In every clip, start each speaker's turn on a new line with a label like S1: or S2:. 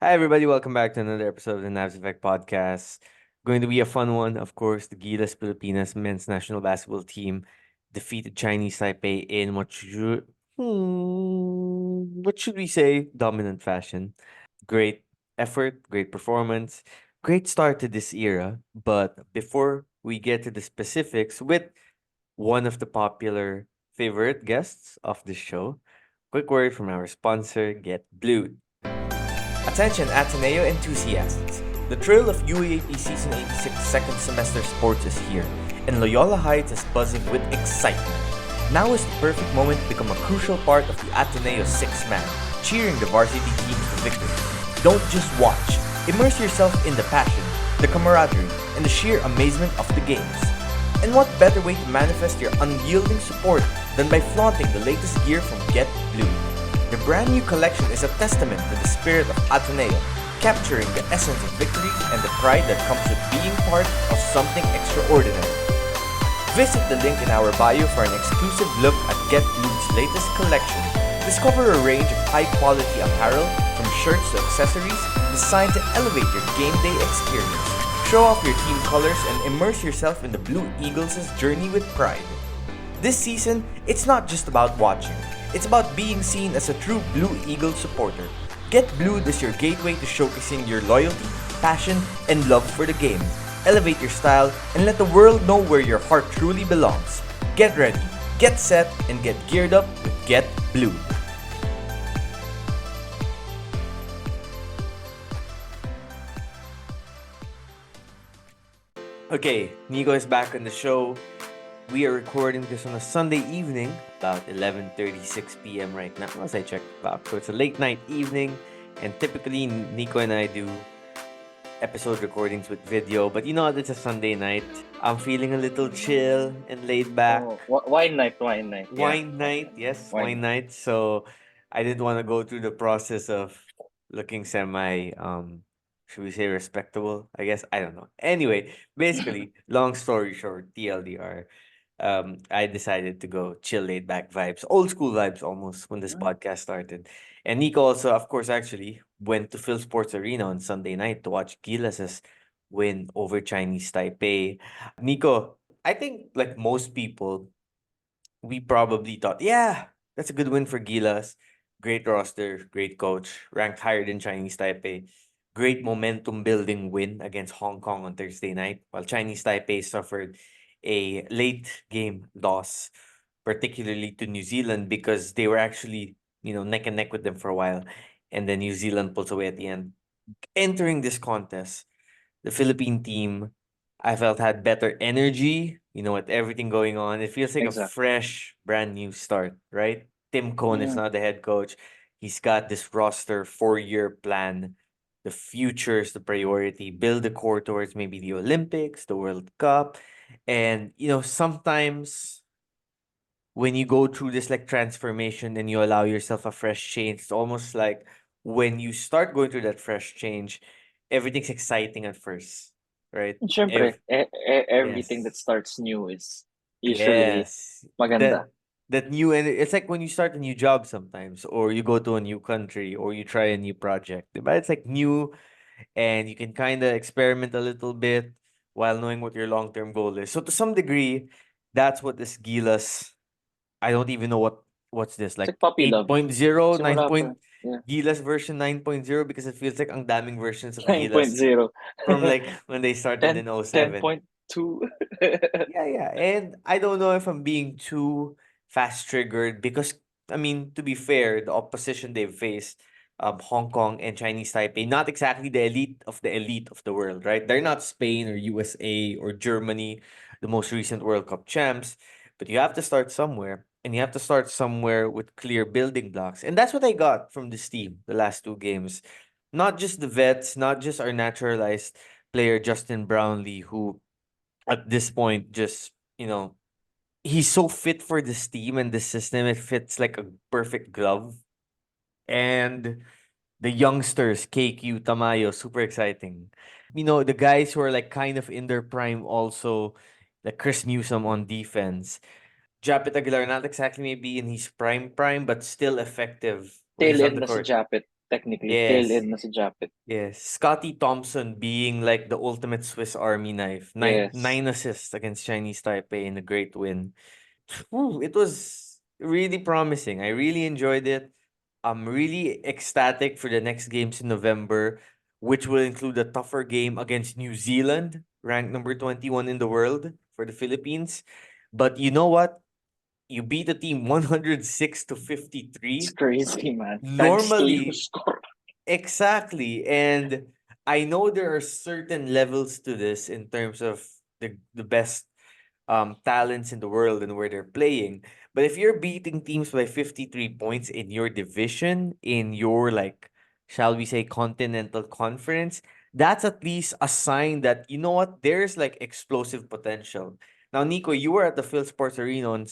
S1: Hi, everybody. Welcome back to another episode of the Navs Effect Podcast. Going to be a fun one. Of course, the Gilas Pilipinas men's national basketball team defeated Chinese Taipei in what should we say? Dominant fashion. Great effort, great performance, great start to this era. But before we get to the specifics with one of the popular favorite guests of the show, quick word from our sponsor, Get Blued.
S2: Attention Ateneo enthusiasts! The thrill of UAAP Season 86 second semester sports is here, and Loyola Heights is buzzing with excitement. Now is the perfect moment to become a crucial part of the Ateneo six-man, cheering the varsity teams to victory. Don't just watch. Immerse yourself in the passion, the camaraderie, and the sheer amazement of the games. And what better way to manifest your unyielding support than by flaunting the latest gear from Get Blue? The brand new collection is a testament to the spirit of Ateneo, capturing the essence of victory and the pride that comes with being part of something extraordinary. Visit the link in our bio for an exclusive look at Get Blue's latest collection. Discover a range of high-quality apparel, from shirts to accessories, designed to elevate your game day experience. Show off your team colors and immerse yourself in the Blue Eagles' journey with pride. This season, it's not just about watching. It's about being seen as a true Blue Eagle supporter. Get Blued is your gateway to showcasing your loyalty, passion, and love for the game. Elevate your style and let the world know where your heart truly belongs. Get ready, get set, and get geared up with Get Blued.
S1: Okay, Nico is back on the show. We are recording this on a Sunday evening, about 11:36 p.m. right now, as I checked the clock. So it's a late night evening, and typically Nico and I do episode recordings with video. But you know what? It's a Sunday night. I'm feeling a little chill and laid back.
S3: Oh, wine night.
S1: Wine night, yes, wine night. So I didn't want to go through the process of looking semi should we say respectable? I guess I don't know. Anyway, basically, long story short, TLDR. I decided to go chill, laid back vibes, old school vibes almost when this podcast started. And Nico also, of course, actually went to Phil Sports Arena on Sunday night to watch Gilas' win over Chinese Taipei. Nico, I think like most people, we probably thought, yeah, that's a good win for Gilas. Great roster, great coach, ranked higher than Chinese Taipei. Great momentum building win against Hong Kong on Thursday night, while Chinese Taipei suffered a late game loss, particularly to New Zealand, because they were actually, neck and neck with them for a while. And then New Zealand pulls away at the end. Entering this contest, the Philippine team, I felt had better energy, with everything going on. It feels like a
S3: Exactly.
S1: fresh, brand new start, right? Tim Cohn is not the head coach. He's got this roster 4-year plan. The future is the priority. Build the core towards maybe the Olympics, the World Cup. And, sometimes when you go through this like transformation and you allow yourself a fresh change, it's almost like when you start going through that fresh change, everything's exciting at first, right?
S3: Siyempre, everything that
S1: Yes.
S3: starts new is usually
S1: Yes.
S3: maganda.
S1: That new, and it's like when you start a new job sometimes, or you go to a new country, or you try a new project. But it's like new, and you can kind of experiment a little bit while knowing what your long-term goal is. So to some degree, that's what this Gilas, I don't even know what's this,
S3: It's
S1: like
S3: like puppy love.
S1: 8.0, 9
S3: Simula pa.
S1: point,
S3: Yeah.
S1: Gilas version 9.0, because it feels like ang daming versions of Gilas
S3: 9.0.
S1: from like when they started
S3: 10,
S1: in 07.
S3: 10.2.
S1: Yeah. And I don't know if I'm being too fast triggered because, I mean, to be fair, the opposition they've faced, Hong Kong and Chinese Taipei, not exactly the elite of the world, right? They're not Spain or USA or Germany, the most recent World Cup champs, but you have to start somewhere. And you have to start somewhere with clear building blocks. And that's what I got from this team the last two games. Not just the vets, not just our naturalized player, Justin Brownlee, who at this point just he's so fit for this team and this system. It fits like a perfect glove. And the youngsters, KQ, Tamayo, super exciting. The guys who are like kind of in their prime also, like Chris Newsom on defense. Japit Aguilar, not exactly maybe in his prime, but still effective when
S3: Tail
S1: he's on
S3: end
S1: the
S3: na si
S1: court.
S3: Japet. technically fill
S1: Yes.
S3: in na si Japet.
S1: Yes. Scotty Thompson being like the ultimate Swiss Army knife.
S3: Yes.
S1: Nine assists against Chinese Taipei in a great win. Whew, it was really promising. I really enjoyed it. I'm really ecstatic for the next games in November, which will include a tougher game against New Zealand, ranked number 21 in the world for the Philippines. But you know what? You beat the team 106 to
S3: It's
S1: 53.
S3: crazy, man. Times two yung
S1: Normally,
S3: score.
S1: exactly. And I know there are certain levels to this in terms of the best talents in the world and where they're playing. But if you're beating teams by 53 points in your division, in your like, shall we say, continental conference, that's at least a sign that you know what, there's like explosive potential. Now, Nico, you were at the Phil Sports Arena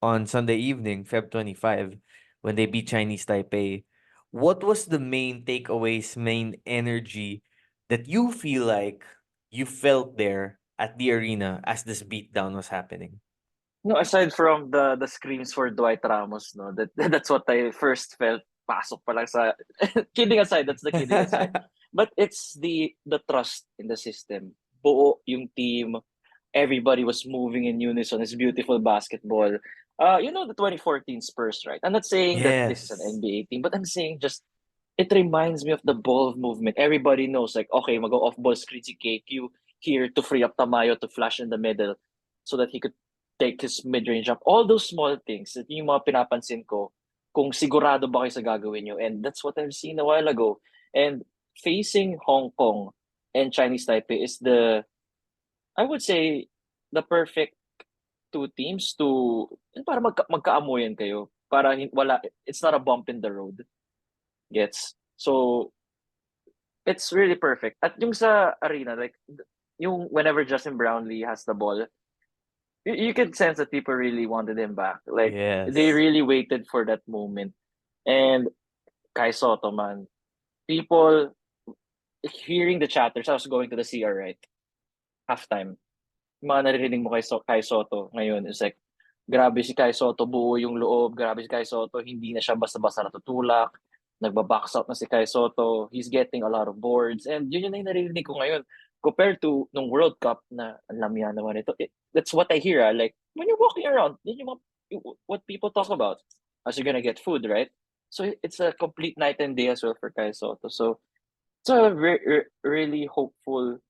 S1: on Sunday evening, Feb 25, when they beat Chinese Taipei. What was the main takeaways, main energy that you feel like you felt there at the arena as this beatdown was happening?
S3: No, aside from the screams for Dwight Ramos, no, that's what I first felt. Pasok pa lang sa kidding aside, that's the kidding aside. But it's the trust in the system. Buo yung team, everybody was moving in unison. It's beautiful basketball. You know the 2014 Spurs, right? I'm not saying that this is an
S1: Yes.
S3: NBA team, but I'm saying just it reminds me of the ball movement. Everybody knows, like, okay, mag-go off ball screen si KQ here to free up Tamayo to flash in the middle so that he could take his mid-range up. All those small things, that yung mga pinapansin ko kung sigurado ba kayo sa gagawin nyo. And that's what I've seen a while ago. And facing Hong Kong and Chinese Taipei is I would say, the perfect two teams to para magkaamuyan kayo. Para wala, it's not a bump in the road. Gets? So, it's really perfect. At yung sa arena, like, yung whenever Justin Brownlee has the ball, you can sense that people really wanted him back. Like, they
S1: Yes.
S3: really waited for that moment. And Kai Sotto, man, people hearing the chatters, I was going to the CR, right? Halftime. Mga naririnig mo Kai Sotto ngayon is like, grabe si Kai Sotto, buo yung loob, grabe si Kai Sotto, hindi na siya basta-basta natutulak, nagba-box out na si Kai Sotto, he's getting a lot of boards, and yun yung naririnig ko ngayon. Compared to nung World Cup na ang lamya naman ito, that's what I hear, like, when you're walking around, yun yung what people talk about, as you're gonna get food, right? So it's a complete night and day as well for Kai Sotto. So it's a really hopeful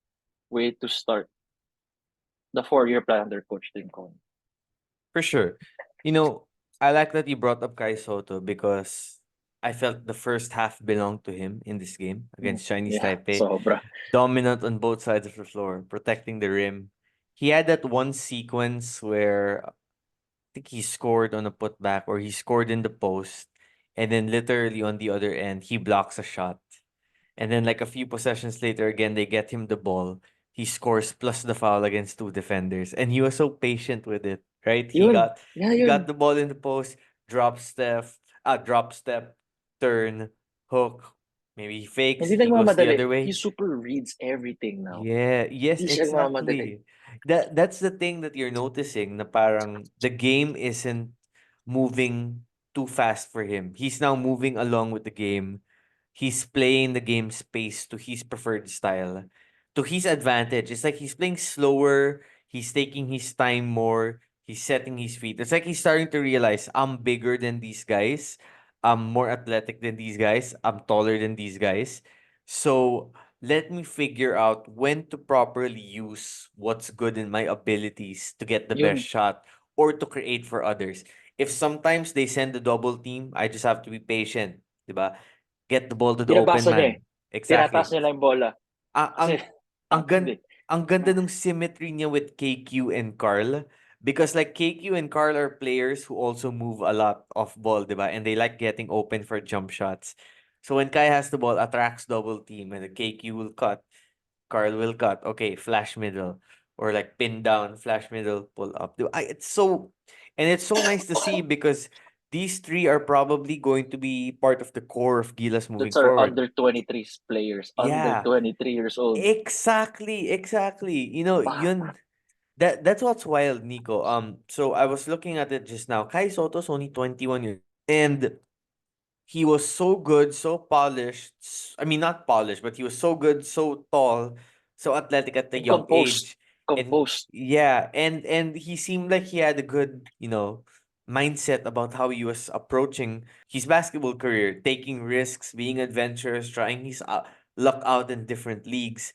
S3: way to start the 4-year plan under Coach Lincoln.
S1: For sure. You know, I like that you brought up Kai Sotto because I felt the first half belonged to him in this game against Chinese
S3: Yeah,
S1: Taipei.
S3: sobra.
S1: Dominant on both sides of the floor, protecting the rim. He had that one sequence where I think he scored on a putback or he scored in the post, and then literally on the other end, he blocks a shot. And then like a few possessions later, again, they get him the ball. He scores plus the foul against two defenders. And he was so patient with it, right?
S3: Yun. Yeah,
S1: He got
S3: yun.
S1: the ball in the post, drop step, turn, hook. Maybe he fakes,
S3: Hindi
S1: he goes the
S3: nagmamadali.
S1: other
S3: He
S1: way.
S3: super reads everything now.
S1: Yeah, yes,
S3: Hindi siya nagmamadali.
S1: exactly. That's the thing that you're noticing na parang the game isn't moving too fast for him. He's now moving along with the game. He's playing the game's pace to his preferred style, to his advantage. It's like he's playing slower, he's taking his time more, he's setting his feet. It's like he's starting to realize I'm bigger than these guys. I'm more athletic than these guys. I'm taller than these guys. So let me figure out when to properly use what's good in my abilities to get the best
S3: Yun.
S1: shot or to create for others. If sometimes they send a double team, I just have to be patient, 'di ba? Get the ball to the open
S3: Binabasa niya eh.
S1: man.
S3: Tinataas
S1: Exactly.
S3: niya lang yung bola.
S1: Ah,
S3: Kasi,
S1: ang
S3: hindi.
S1: ang ganda ng symmetry niya with KQ and Carl because like KQ and Carl are players who also move a lot off ball, 'di ba? And they like getting open for jump shots. So when Kai has the ball, attracts double team and the KQ will cut, Carl will cut. Okay, flash middle or like pin down, flash middle, pull up. It's so nice to see because these three are probably going to be part of the core of Gilas moving
S3: That's our
S1: forward.
S3: under 23 players. Under
S1: Yeah,
S3: 23 years old.
S1: exactly. You know,
S3: Bata.
S1: that's what's wild, Nico. So I was looking at it just now. Kai Sotto's only 21 years, and he was so good, so polished. I mean, not polished, but he was so good, so tall, so athletic at the
S3: And
S1: young
S3: composed.
S1: age. And
S3: Composed.
S1: yeah, and he seemed like he had a good, mindset about how he was approaching his basketball career, taking risks, being adventurous, trying his luck out in different leagues.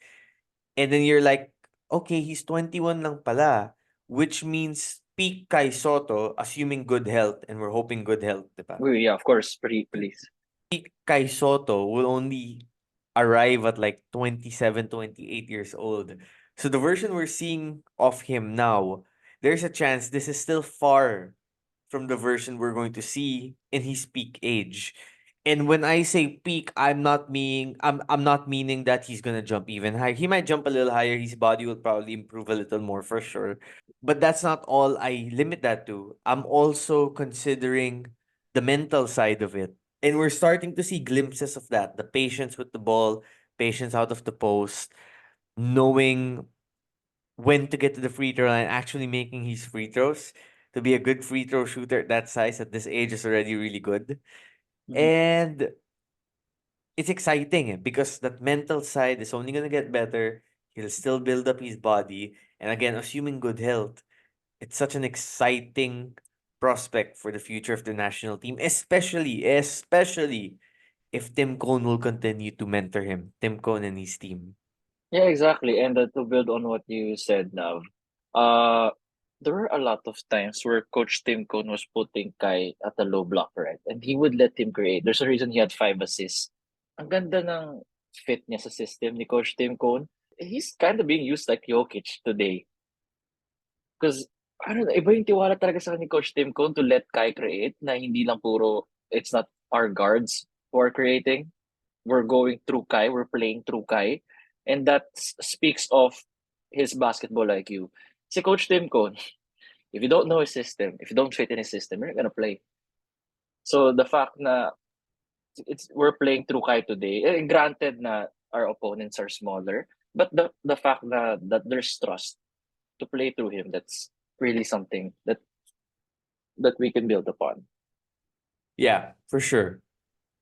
S1: And then you're like, okay, he's 21 lang pala, which means peak Kai Sotto, assuming good health, and we're hoping good health, diba?
S3: Yeah, of course. Please.
S1: Kai Sotto will only arrive at like 27, 28 years old. So the version we're seeing of him now, there's a chance this is still far from the version we're going to see in his peak age. And when I say peak, I'm not meaning that he's gonna jump even higher. He might jump a little higher, his body will probably improve a little more for sure. But that's not all I limit that to. I'm also considering the mental side of it. And we're starting to see glimpses of that. The patience with the ball, patience out of the post, knowing when to get to the free throw line, actually making his free throws. To be a good free throw shooter at that size at this age is already really good.
S3: Mhm.
S1: And it's exciting because that mental side is only gonna get better. He'll still build up his body. And again, assuming good health, it's such an exciting prospect for the future of the national team, especially if Tim Cone will continue to mentor him, Tim Cone and his team.
S3: Yeah, exactly. And to build on what you said now, uh, there were a lot of times where Coach Tim Cone was putting Kai at a low block, right? And he would let him create. There's a reason he had 5 assists. Ang ganda ng fit niya sa system ni Coach Tim Cone. He's kind of being used like Jokic today. Because, I don't know, iba yung tiwala talaga sa ni Coach Tim Cone to let Kai create na hindi lang puro, it's not our guards who are creating. We're going through Kai, we're playing through Kai. And that speaks of his basketball IQ. Si Coach Tim Cone, if you don't know his system, if you don't fit in his system, you're not gonna play. So the fact na we're playing through Kai today, granted na our opponents are smaller, but the fact that there's trust to play through him, that's really something that we can build upon.
S1: Yeah, for sure.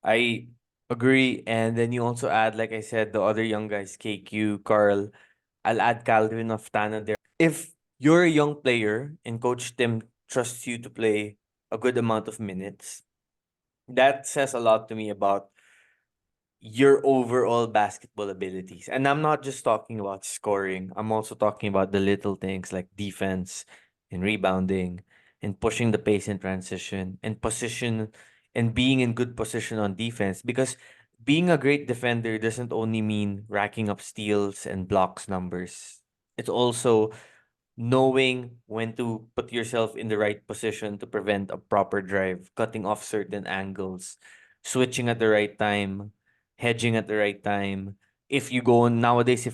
S1: I agree. And then you also add, like I said, the other young guys, KQ, Carl. I'll add Calvin of Tana there. If you're a young player and Coach Tim trusts you to play a good amount of minutes, that says a lot to me about your overall basketball abilities. And I'm not just talking about scoring, I'm also talking about the little things like defense and rebounding and pushing the pace in transition and position and being in good position on defense. Because being a great defender doesn't only mean racking up steals and blocks numbers. It's also knowing when to put yourself in the right position to prevent a proper drive, cutting off certain angles, switching at the right time, hedging at the right time. If you go on nowadays,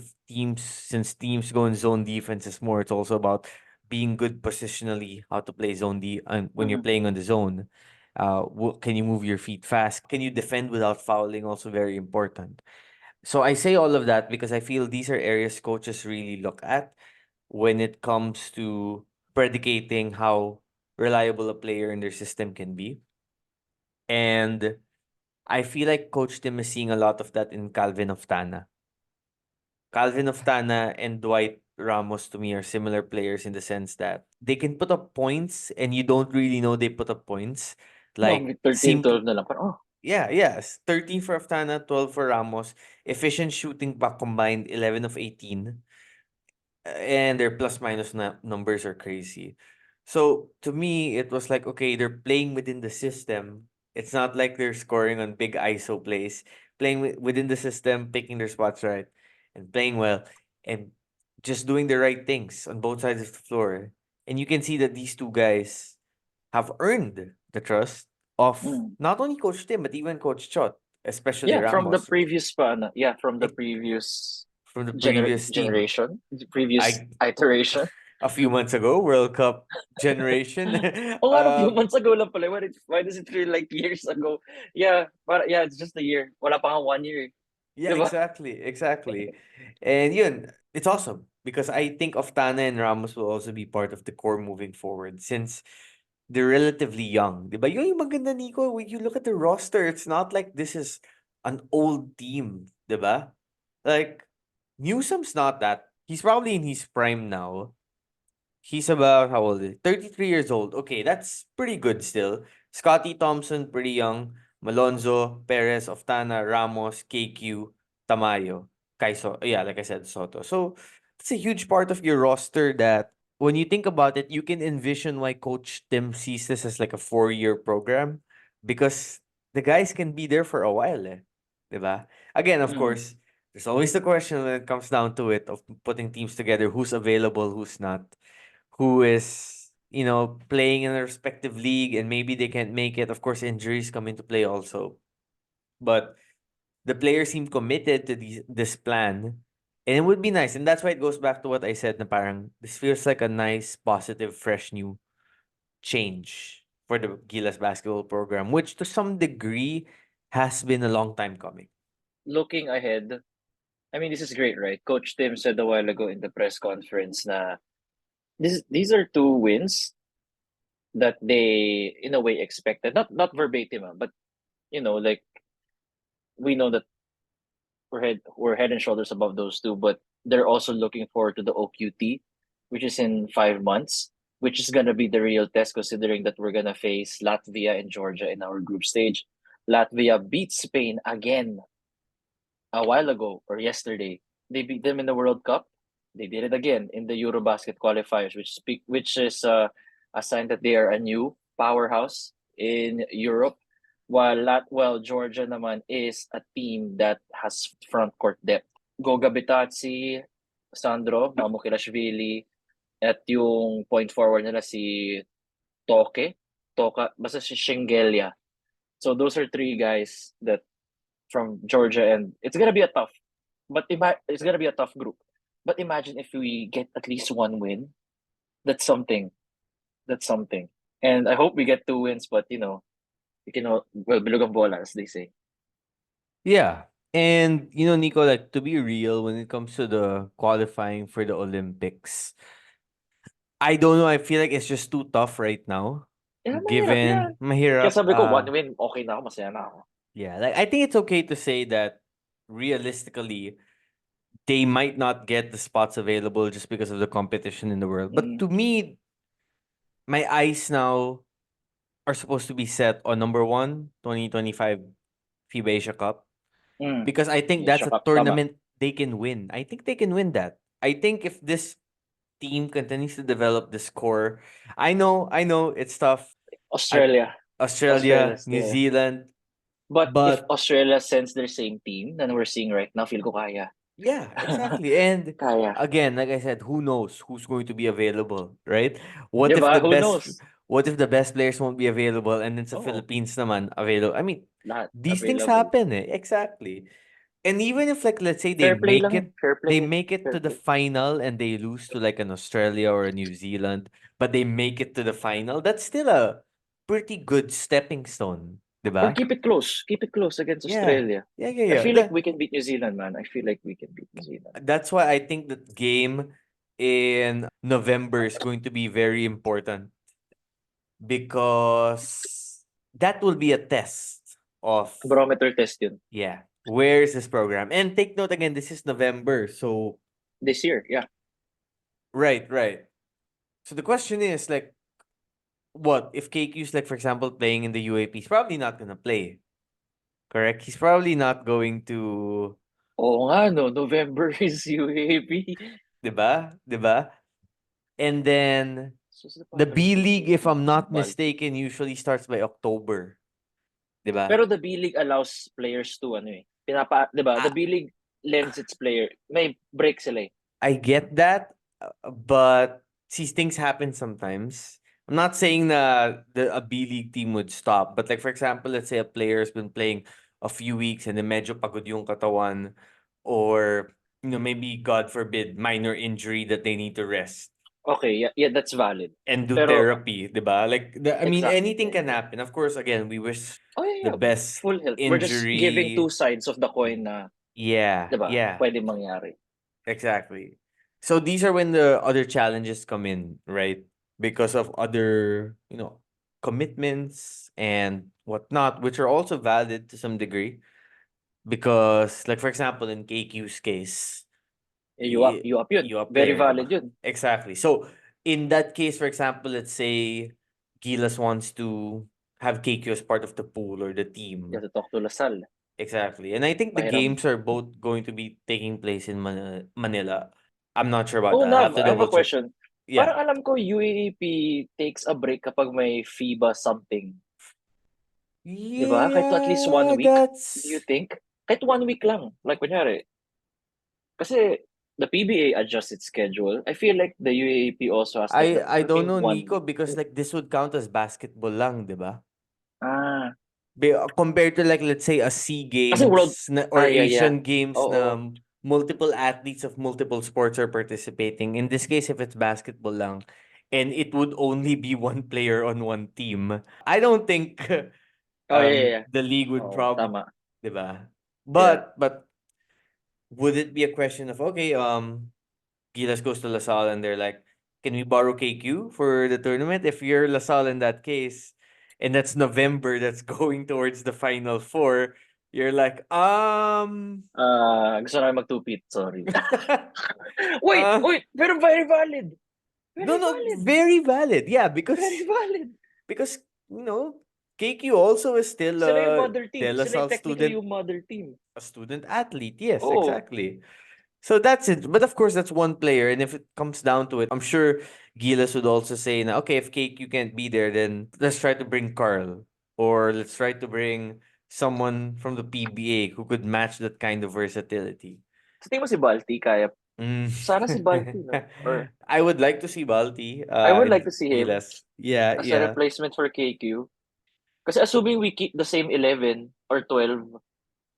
S1: since teams go in zone defenses more, it's also about being good positionally, how to play zone D when you're
S3: Mhm.
S1: playing on the zone. Can you move your feet fast? Can you defend without fouling? Also very important. So I say all of that because I feel these are areas coaches really look at when it comes to predicating how reliable a player in their system can be. And I feel like Coach Tim is seeing a lot of that in Calvin Oftana. Calvin Oftana and Dwight Ramos to me are similar players in the sense that they can put up points and you don't really know they put up points.
S3: No,
S1: Like
S3: may 13,
S1: seem to
S3: 12 na lang. Parang, oh,
S1: yeah, yes. 13 for Oftana, 12 for Ramos. Efficient shooting back combined 11 of 18. And their plus minus numbers are crazy. So to me, it was like, okay, they're playing within the system. It's not like they're scoring on big ISO plays, playing within the system, picking their spots right, and playing well, and just doing the right things on both sides of the floor. And you can see that these two guys have earned the trust of
S3: mm.
S1: not only Coach Tim, but even Coach Chot, especially
S3: Yeah, from the
S1: Ramos,
S3: previous pa, ano, yeah, from the
S1: like,
S3: previous
S1: from the previous team.
S3: generation, the previous
S1: I
S3: iteration.
S1: a few months ago, World Cup generation.
S3: Oh, nga, a few
S1: um,
S3: months ago lang pala. Why does it feel like years ago? Yeah, but yeah, it's just a year. Wala pa nga 1 year.
S1: yeah,
S3: Diba?
S1: exactly. And yun, it's awesome because I think of Tana and Ramos will also be part of the core moving forward since they're relatively young. Diba? Yun yung maganda, Nico. When you look at the roster, it's not like this is an old team. Diba? Like, Newsom's not that. He's probably in his prime now. He's about, how old is he? 33 years old. Okay, that's pretty good still. Scotty Thompson, pretty young. Malonzo, Perez, Oftana, Ramos, KQ, Tamayo, Kaiso. Yeah, like I said, Soto. So it's a huge part of your roster that when you think about it, you can envision why Coach Tim sees this as like a 4-year program because the guys can be there for a while. Diba? Again, of
S3: Mm.
S1: course, there's always the question when it comes down to it of putting teams together, who's available, who's not, who is, playing in a respective league and maybe they can't make it. Of course, injuries come into play also. But the players seem committed to this plan. And it would be nice. And that's why it goes back to what I said na parang this feels like a nice, positive, fresh new change for the Gilas basketball program, which to some degree has been a long time coming.
S3: Looking ahead, I mean, this is great, right? Coach Tim said a while ago in the press conference na these are two wins that they, in a way, expected. Not verbatim, but like we know that we're head and shoulders above those two, but they're also looking forward to the OQT, which is in 5 months, which is gonna be the real test considering that we're gonna face Latvia and Georgia in our group stage. Latvia beat Spain again a while ago or yesterday. They beat them in the World Cup. They did it again in the Eurobasket qualifiers, which is a sign that they are a new powerhouse in Europe. While Georgia naman is a team that has front court depth. Goga Bitadze, Sandro Mamukilashvili, at yung point forward nila si basta si Shengelia. So those are three guys that from Georgia, and it's gonna be it's gonna be a tough group. But imagine if we get at least one win. That's something. That's something. And I hope we get 2 wins, but we can bilog ang bola, as they say.
S1: Yeah. And, Nico, like, to be real, when it comes to the qualifying for the Olympics, I don't know. I feel like it's just too tough right now.
S3: Yeah, mahirap yan.
S1: Given
S3: Kaya
S1: mahirap.
S3: sabi ko, 1 win, okay na ako, masaya na ako.
S1: Yeah, like I think it's okay to say that realistically they might not get the spots available just because of the competition in the world. But to me, my eyes now are supposed to be set on number one, 2025 FIBA Asia Cup. Because I think that's
S3: Asia
S1: a
S3: Cup, tama.
S1: tournament they can win. I think they can win that. I think if this team continues to develop this core, I know it's tough.
S3: Australia.
S1: Australia,
S3: Australia's
S1: New
S3: there.
S1: Zealand,
S3: But if
S1: but
S3: Australia sends their same team than we're seeing right now, feel ko kaya.
S1: yeah, exactly. And
S3: Kaya.
S1: again, like I said, who knows who's going to be available, right? What if
S3: Diba?
S1: the
S3: Who
S1: best
S3: knows?
S1: what if the best players won't be available and then sa
S3: Oh,
S1: Philippines naman available? I mean,
S3: lahat
S1: these things
S3: available.
S1: happen, eh. Exactly. And even if like let's say
S3: Fair play lang yun. Fair play
S1: they
S3: yun.
S1: make it
S3: Fair
S1: to the
S3: play.
S1: final and they lose to like an Australia or a New Zealand, but they make it to the final, that's still a pretty good stepping stone,
S3: Or
S1: 'di
S3: keep it close. Keep it close against
S1: Yeah.
S3: Australia.
S1: Yeah, yeah,
S3: I
S1: yeah.
S3: feel like we can beat New Zealand, man. I feel like we can beat New Zealand.
S1: That's why I think that game in November is going to be very important because that will be a test of,
S3: Barometer test yun.
S1: yeah, where is this program? And take note again, this is November. So,
S3: This year, yeah.
S1: right, right. So the question is like, what if KQ's like, for example, playing in the UAP? He's probably not gonna play. Correct? He's probably not going to,
S3: Oo nga, no. November is UAP.
S1: 'di ba? 'Di ba? And then
S3: So, sa
S1: the
S3: Patrick's
S1: B League, if I'm not
S3: Baltic.
S1: mistaken, usually starts by October. 'Di ba?
S3: Pero the B-League allows players to, di ba? The
S1: I,
S3: B-League lends its player. May break sila eh.
S1: I get that, but see, things happen sometimes. I'm not saying that a B League team would stop, but like for example, let's say a player's been playing a few weeks and then medyo pagod yung katawan, or maybe God forbid minor injury that they need to rest
S3: Okay, yeah, that's valid.
S1: and do
S3: Pero,
S1: therapy, 'di ba? Like I mean
S3: exactly.
S1: anything can happen. Of course, again, we wish
S3: Oh, yeah,
S1: the
S3: yeah.
S1: best
S3: Full health. We're just giving two
S1: injury.
S3: sides of the coin na,
S1: Yeah,
S3: di ba,
S1: yeah.
S3: pwede mangyari.
S1: Exactly. So these are when the other challenges come in, right? Because of other, commitments and whatnot, which are also valid to some degree. Because, like, for example, in KQ's case, i-
S3: You up yun.
S1: you a
S3: Very
S1: player,
S3: valid
S1: diba?
S3: yun.
S1: Exactly. So, in that case, for example, let's say Gilas wants to have KQ as part of the pool or the
S3: You
S1: team.
S3: have to talk to Lasal.
S1: Exactly. And I think the
S3: Pahiram.
S1: games are both going to be taking place in Manila. I'm not sure about
S3: Oh,
S1: that. I have
S3: Nav,
S1: to
S3: I have a
S1: double check.
S3: question.
S1: Yeah.
S3: Parang alam ko UAAP takes a break kapag may FIBA something. Di ba? Kahit to at least 1 week. Do you
S1: That's
S3: think? Kahit 1 week lang. Like, kunyari. Kasi the PBA adjusts its schedule. I feel like the UAAP also has like a
S1: I don't
S3: freaking
S1: know,
S3: one
S1: Nico,
S3: week.
S1: because like this would count as basketball lang, 'di ba?
S3: Ah.
S1: Compared to like let's say a SEA
S3: Kasi World...
S1: Games na, or
S3: Ah, yeah, yeah.
S1: Asian Games na
S3: Oo.
S1: multiple athletes of multiple sports are participating. In this case, if it's basketball lang, and it would only be one player on one team, I don't think
S3: Oh, yeah, yeah, yeah.
S1: the league would
S3: Oo, tama.
S1: 'di ba?
S3: Yeah.
S1: But would it be a question of okay, Gilas goes to LaSalle and they're like, can we borrow KQ for the tournament? If you're LaSalle in that case, and that's November, that's going towards the Final Four, you're like,
S3: Gusto na mag-2-pit. Sorry. Wait,
S1: uh,
S3: wait. Pero very valid.
S1: no,
S3: Very
S1: no,
S3: valid.
S1: very valid. Yeah,
S3: Very valid.
S1: because KQ also is still
S3: Sila yung mother
S1: De
S3: team.
S1: La
S3: Sila yung
S1: Salle
S3: technically
S1: student,
S3: yung mother team.
S1: a student athlete. Yes,
S3: Oh,
S1: exactly. So that's it. But of course, that's one player. And if it comes down to it, I'm sure Gilas would also say, na, okay, if KQ can't be there, then let's try to bring Carl. Or let's try to bring someone from the PBA who could match that kind of versatility.
S3: sa tingin mo si Balti, kaya...
S1: Mm.
S3: Sana si Balti, no? Or
S1: I would like to see Balti
S3: I would
S1: in
S3: like to see him
S1: Gilas. Yeah,
S3: as a
S1: yeah.
S3: replacement for KQ. Kasi assuming we keep the same 11 or 12,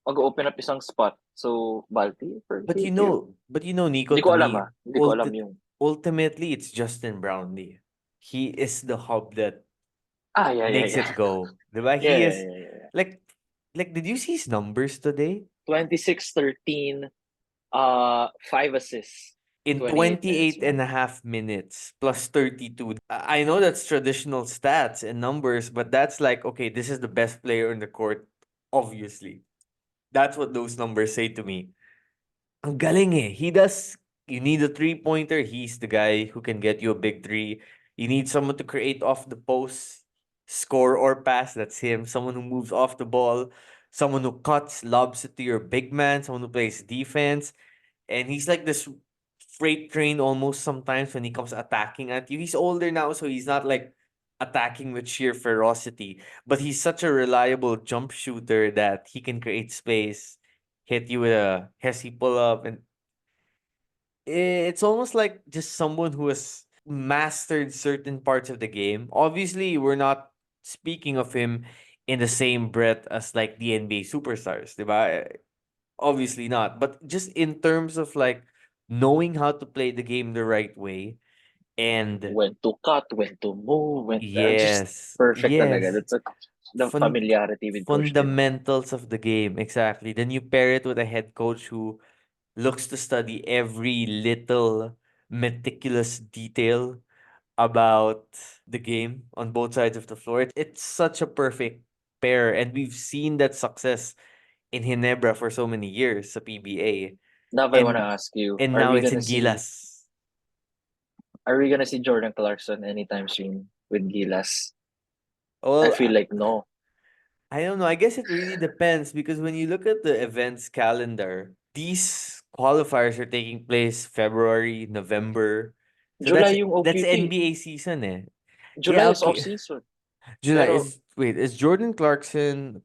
S3: mag-open up isang spot. So, Balti for KQ.
S1: But Nico,
S3: Hindi
S1: to
S3: ko alam,
S1: me,
S3: Hindi ko alam yung...
S1: ultimately, it's Justin Brownlee. He is the hub that
S3: Ah, yeah, yeah,
S1: makes
S3: yeah.
S1: it go. Diba?
S3: Yeah,
S1: He
S3: yeah,
S1: is
S3: yeah, yeah.
S1: like did you see his numbers today?
S3: 26, 13, 5 assists in
S1: In
S3: 28 minutes,
S1: 28 and
S3: man.
S1: a half minutes plus 32. I know that's traditional stats and numbers, but that's like, okay, this is the best player on the court, obviously. That's what those numbers say to me. Ang galing eh. You need a three-pointer, he's the guy who can get you a big three. You need someone to create off the post, score or pass, that's him. Someone who moves off the ball, someone who cuts, lobs it to your big man, someone who plays defense. And he's like this freight train almost sometimes when he comes attacking at you. He's older now, so he's not like attacking with sheer ferocity, but he's such a reliable jump shooter that he can create space, hit you with a hesi pull up, and it's almost like just someone who has mastered certain parts of the game. Obviously, we're not speaking of him in the same breath as like the NBA superstars, diba? Obviously not. But just in terms of like knowing how to play the game the right way and
S3: When to cut, when to move, when just
S1: yes,
S3: perfect talaga.
S1: yes.
S3: That's the
S1: Fun
S3: familiarity with Coach Tim.
S1: fundamentals of the game, exactly. Then you pair it with a head coach who looks to study every little meticulous detail about the game on both sides of the floor. It's such a perfect pair, and we've seen that success in Ginebra for so many years sa PBA.
S3: Now I wanna
S1: And
S3: ask you,
S1: now it's in Gilas.
S3: are we gonna see Jordan Clarkson anytime soon with Gilas? I
S1: Well,
S3: feel like no.
S1: I don't know. I guess it really depends because when you look at the events calendar, these qualifiers are taking place February, November. So
S3: July yung
S1: that's
S3: OQT.
S1: NBA season eh.
S3: July
S1: Yeah,
S3: is off
S1: okay.
S3: season.
S1: July
S3: Pero
S1: is wait, is Jordan Clarkson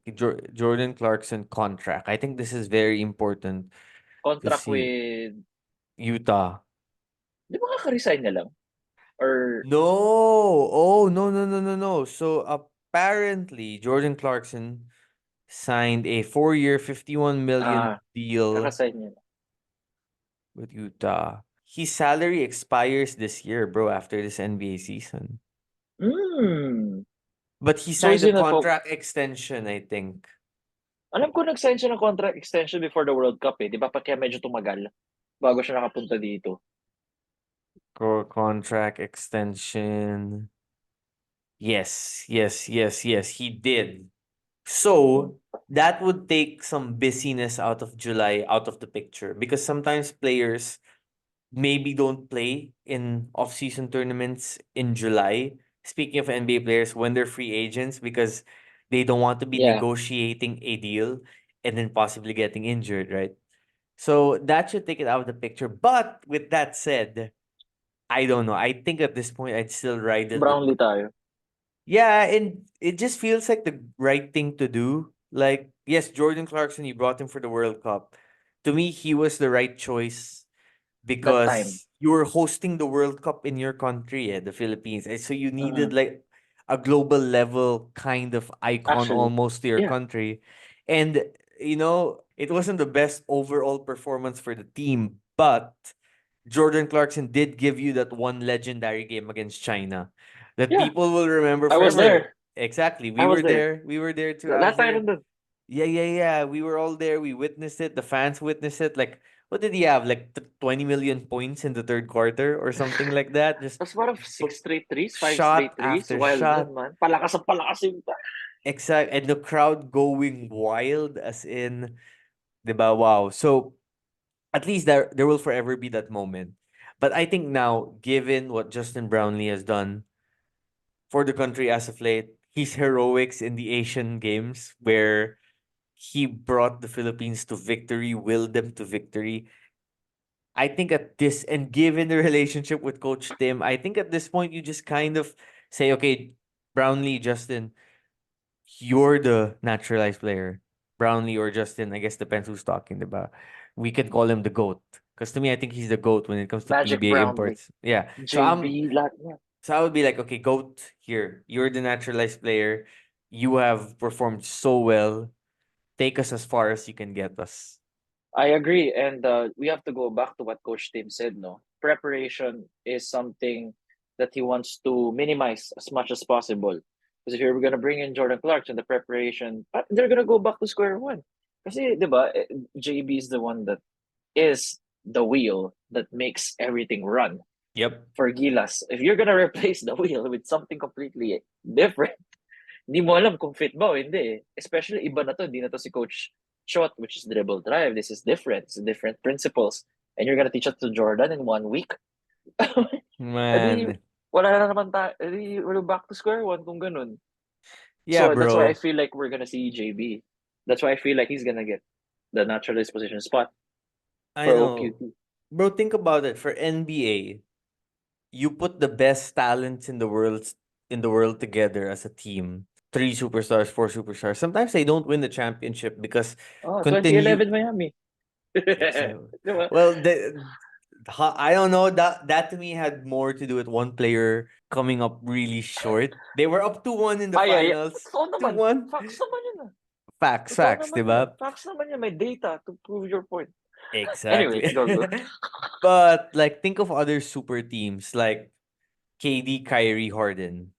S1: Jordan Clarkson contract. I think this is very important to
S3: contract
S1: see.
S3: with...
S1: Utah.
S3: Di ba kaka-resign na lang? Or
S1: No. Oh, no, no, no, no, no. So apparently Jordan Clarkson signed a 4-year, 51 million deal
S3: kaka-sign niya?
S1: with Utah. His salary expires this year, bro, after this NBA season.
S3: Hmm.
S1: But he
S3: So is
S1: signed a
S3: it na po...
S1: contract extension, I think.
S3: Alam ko nag-sign siya ng contract extension before the World Cup eh. Di ba pa kaya medyo tumagal bago siya nakapunta dito?
S1: Contract extension. Yes, he did. So that would take some busyness out of July out of the picture because sometimes players maybe don't play in off-season tournaments in July. Speaking of NBA players, when they're free agents because they don't want to be
S3: Yeah,
S1: negotiating a deal and then possibly getting injured, right? So that should take it out of the picture. But with that said, I don't know. I think at this point I'd still ride it with
S3: Brownlee tayo.
S1: yeah, and it just feels like the right thing to do. Like, yes, Jordan Clarkson, you brought him for the World Cup. To me, he was the right choice
S3: That time.
S1: because you were hosting the World Cup in your country, the Philippines. And so you needed
S3: Mhm.
S1: like a global level kind of icon
S3: Actually,
S1: almost to your
S3: yeah,
S1: country. And, it wasn't the best overall performance for the team, but Jordan Clarkson did give you that one legendary game against China that
S3: yeah.
S1: people will remember
S3: I was
S1: forever.
S3: there.
S1: Exactly.
S3: I
S1: We
S3: was
S1: were
S3: there.
S1: there. We were there too,
S3: Lahat tayo
S1: Abzer.
S3: nandun.
S1: Yeah. We were all there. We witnessed it. The fans witnessed it. Like, what did he have? Like 20 million points in the third quarter or something like that? Just
S3: That's one of
S1: put
S3: six straight threes, five
S1: shot
S3: straight threes.
S1: after
S3: Wild
S1: shot.
S3: dun, man. Palakas ang palakas yung
S1: Exact. And the crowd going wild as in, diba? Wow. So, at least there will forever be that moment. But I think now, given what Justin Brownlee has done for the country as of late, his heroics in the Asian Games, where he brought the Philippines to victory, willed them to victory. I think at this, and given the relationship with Coach Tim, I think at this point you just kind of say, okay, Brownlee, Justin, you're the naturalized player. Brownlee or Justin, I guess depends who's talking about. We can call him the GOAT. Because to me, I think he's the GOAT when it comes to
S3: Magic
S1: PBA
S3: Brownlee.
S1: imports. Yeah.
S3: JB, lahat niya.
S1: So I would be like, okay, GOAT here. You're the naturalized player. You have performed so well. Take us as far as you can get us.
S3: I agree, and we have to go back to what Coach Tim said. No, preparation is something that he wants to minimize as much as possible. Because if you're gonna bring in Jordan Clarkson, the preparation, they're gonna go back to square one. Kasi, di ba, JB is the one that is the wheel that makes everything run
S1: Yep.
S3: for Gilas. If you're gonna replace the wheel with something completely different, hindi mo alam kung fit ba o hindi eh. Especially iba na to, hindi na to si Coach Shot, which is dribble drive. This is different. It's different principles. And you're gonna teach it to Jordan in 1 week? Edi,
S1: Man.
S3: wala na naman tayo. Edi, we're back to square one kung ganun.
S1: Yeah,
S3: So that's why I
S1: bro.
S3: feel like we're gonna see JB. That's why I feel like he's gonna get the naturalist position spot
S1: I
S3: for
S1: know.
S3: OQT.
S1: Bro, think about it. For NBA, you put the best talents in the world together as a team. Three superstars, four superstars. Sometimes they don't win the championship because
S3: Oh,
S1: continue
S3: 2011 Miami.
S1: exactly.
S3: Di ba?
S1: Well, I don't know that to me had more to do with one player coming up really short. They were up 2-1 in the
S3: Ay.
S1: finals.
S3: Totoo naman.
S1: 2-1.
S3: Facts naman yun ah.
S1: Facts,
S3: Totoo
S1: facts,
S3: naman yan.
S1: diba?
S3: Facts naman yan. May data to prove your point. Anyway,
S1: Exactly.
S3: go.
S1: But like think of other super teams like KD, Kyrie, Harden.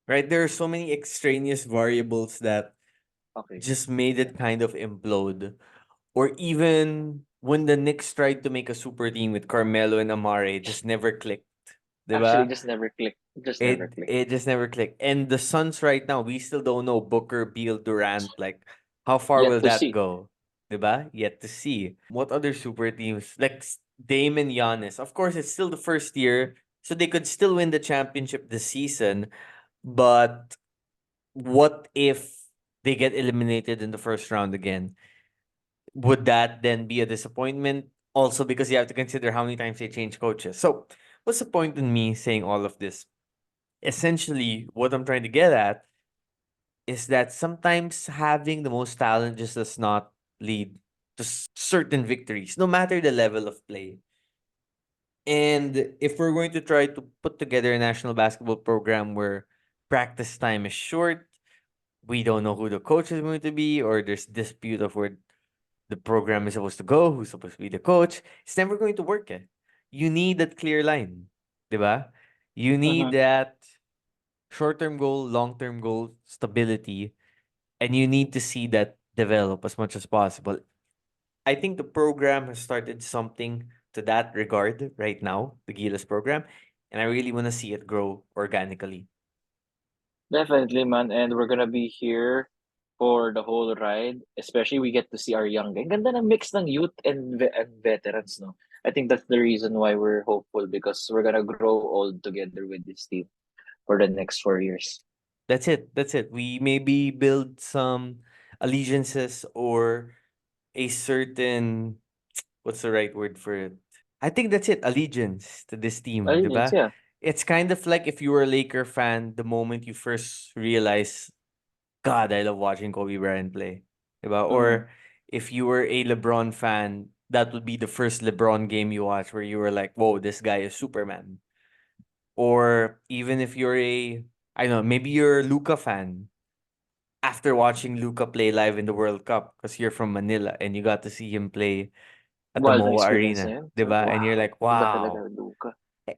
S1: Right? There are so many extraneous variables that
S3: Okay.
S1: just made it kind of implode. Or even when the Knicks tried to make a super team with Carmelo and Amare, it just never clicked.
S3: Actually,
S1: Diba?
S3: just never click. Just never
S1: It
S3: click.
S1: it just never clicked. And the Suns right now, we still don't know Booker, Beal, Durant, like how far
S3: Yet
S1: will
S3: to
S1: that
S3: see.
S1: go? Diba? Yet to see. What other super teams? Like Dame and Giannis. Of course, it's still the first year, so they could still win the championship this season. But what if they get eliminated in the first round again? Would that then be a disappointment? Also, because you have to consider how many times they change coaches. So, what's the point in me saying all of this? Essentially, what I'm trying to get at is that sometimes having the most talent just does not lead to certain victories, no matter the level of play. And if we're going to try to put together a national basketball program where practice time is short, we don't know who the coach is going to be, or there's dispute of where the program is supposed to go, who's supposed to be the coach, it's never going to work. Eh. You need that clear line, diba? You need
S3: Mm-hmm.
S1: that short-term goal, long-term goal, stability, and you need to see that develop as much as possible. I think the program has started something to that regard right now, the Gilas program, and I really want to see it grow organically.
S3: Definitely, man. And we're gonna be here for the whole ride. Especially we get to see our young gang. Ganda ng mix ng youth and veterans, no? I think that's the reason why we're hopeful because we're gonna grow old together with this team for the next 4 years.
S1: That's it. That's it. We maybe build some allegiances or a certain what's the right word for it? I think that's it. Allegiance to this team,
S3: Allegiance,
S1: diba?
S3: yeah.
S1: It's kind of like if you were a Laker fan, the moment you first realize, God, I love watching Kobe Bryant play, diba?
S3: Mm.
S1: Or if you were a LeBron fan, that would be the first LeBron game you watch where you were like, whoa, this guy is Superman. Or even if you're I don't know, maybe you're a Luca fan after watching Luca play live in the World Cup because you're from Manila and you got to see him play at the
S3: Wild na
S1: MOA
S3: experience na
S1: Arena,
S3: yun. So,
S1: 'di ba? And you're
S3: wow.
S1: like,
S3: Iba talaga,
S1: wow.
S3: Luka.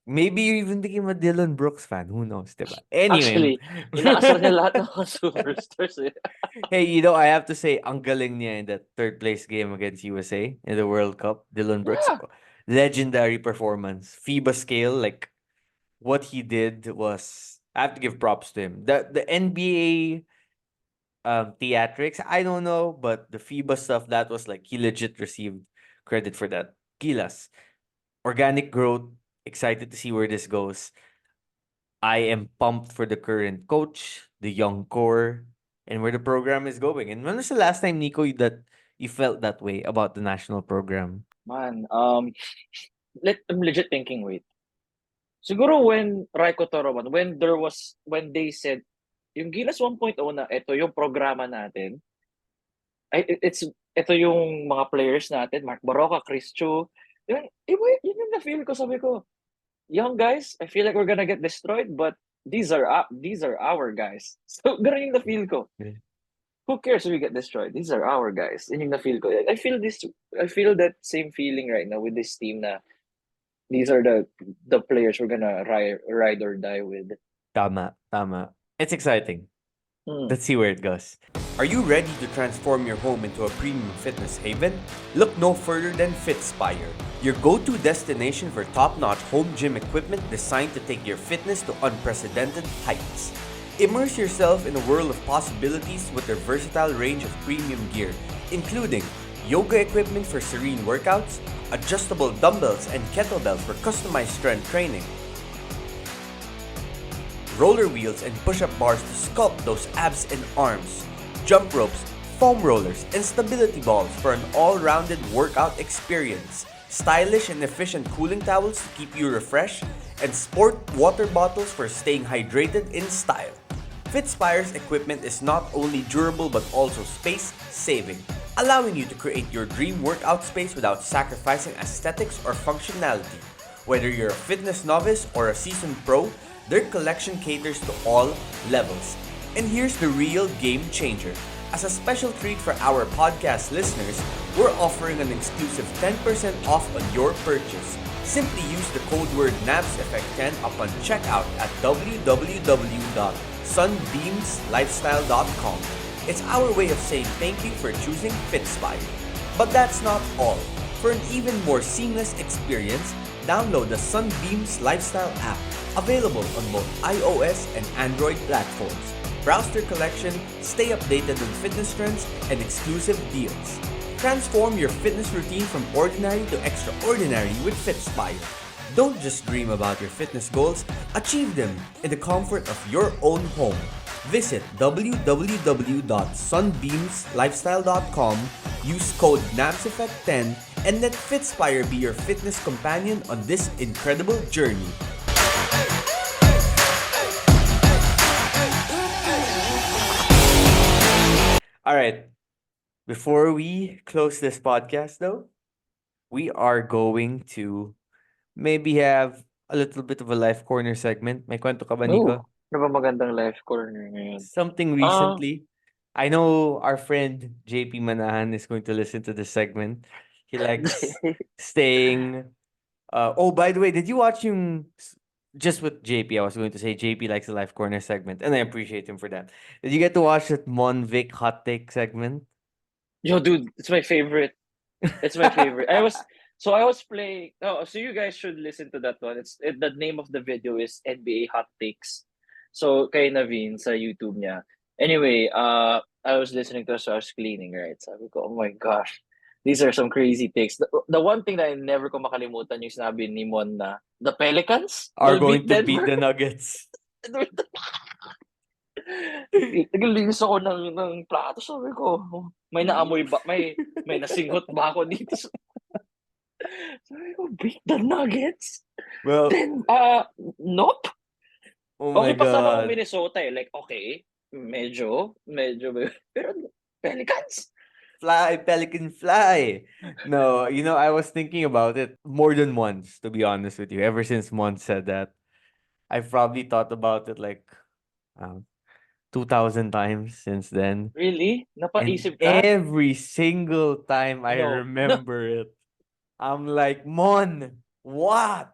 S1: Maybe you even became a Dylan Brooks fan. Who knows, 'di ba? Anyway.
S3: Actually, inaasar niya lahat ng mga superstars eh.
S1: Hey, I have to say, ang galing niya in that third place game against USA in the World Cup. Dylan Brooks,
S3: Yeah.
S1: legendary performance. FIBA scale, like what he did was, I have to give props to him. The NBA theatrics, I don't know, but the FIBA stuff, that was like he legit received credit for that. Gilas, organic growth. Excited to see where this goes. I am pumped for the current coach, the young core, and where the program is going. And when was the last time, Nico, that you felt that way about the national program?
S3: Man, I'm legit thinking, wait. Siguro when Raiko Toroman, when they said, yung Gilas 1.0 na, ito yung programa natin, ito yung mga players natin, Mark Baroka, Chris Chu, yun yung na-feel ko, sabi ko, young guys, I feel like we're gonna get destroyed, but these are our guys. So, ganun yung na-feel ko.
S1: Yeah.
S3: Who cares if we get destroyed? These are our guys. Yun yung na-feel ko. I feel that same feeling right now with this team na these are the players we're gonna ride or die with.
S1: Tama, tama. It's exciting.
S3: Mm.
S1: Let's see where it goes.
S2: Are you ready to transform your home into a premium fitness haven? Look no further than Fitspire, your go-to destination for top-notch home gym equipment designed to take your fitness to unprecedented heights. Immerse yourself in a world of possibilities with their versatile range of premium gear, including yoga equipment for serene workouts, adjustable dumbbells and kettlebells for customized strength training, roller wheels and push-up bars to sculpt those abs and arms, jump ropes, foam rollers, and stability balls for an all-rounded workout experience, stylish and efficient cooling towels to keep you refreshed, and sport water bottles for staying hydrated in style. Fitspire's equipment is not only durable but also space-saving, allowing you to create your dream workout space without sacrificing aesthetics or functionality. Whether you're a fitness novice or a seasoned pro, their collection caters to all levels. And here's the real game changer. As a special treat for our podcast listeners, we're offering an exclusive 10% off on your purchase. Simply use the code word NAVSEffect10 upon checkout at www.sunbeamslifestyle.com. It's our way of saying thank you for choosing Fitspire. But that's not all. For an even more seamless experience, download the Sunbeams Lifestyle app, available on both iOS and Android platforms. Browse their collection, stay updated on fitness trends and exclusive deals. Transform your fitness routine from ordinary to extraordinary with Fitspire. Don't just dream about your fitness goals, achieve them in the comfort of your own home. Visit www.sunbeamslifestyle.com, use code NAVSEffect10, and let Fitspire be your fitness companion on this incredible journey.
S1: All right. Before we close this podcast, though, we are going to maybe have a little bit of a life corner segment. May kwento ka ba,
S3: No.
S1: Nico?
S3: Ano ba magandang life corner ngayon?
S1: Something
S3: Ah,
S1: recently. I know our friend JP Manahan is going to listen to this segment. He likes staying. Oh, by the way, did you watch just with JP? I was going to say JP likes the life corner segment, and I appreciate him for that. Did you get to watch that Monvic hot take segment?
S3: yo, dude, it's my favorite. It's my favorite. I was playing. Oh, so you guys should listen to that one. The name of the video is NBA Hot Takes. So, kay Naveen sa YouTube niya. Anyway, I was listening to us, so I was cleaning, right? Sabi ko, oh my gosh, these are some crazy takes. The one thing that I never ko makalimutan yung sinabi ni Mon na, the Pelicans
S1: Are
S3: will
S1: going
S3: beat
S1: to beat
S3: Denver.
S1: the Nuggets.
S3: Naglinis ako ng plato. Sabi ko, may naamoy ba? May nasinghot ba ako dito? Sabi ko, beat the Nuggets?
S1: Well,
S3: Then, nope.
S1: oh my
S3: Okay pa sana kung
S1: God.
S3: Minnesota eh. Like, okay, medyo. Pero Pelicans?
S1: Fly, Pelican, fly. No, I was thinking about it more than once, to be honest with you. Ever since Mon said that, I've probably thought about it like um, 2,000 times since then.
S3: Really?
S1: And
S3: Napaisip ka?
S1: every single time I
S3: No. No.
S1: remember it, I'm like, Mon, what?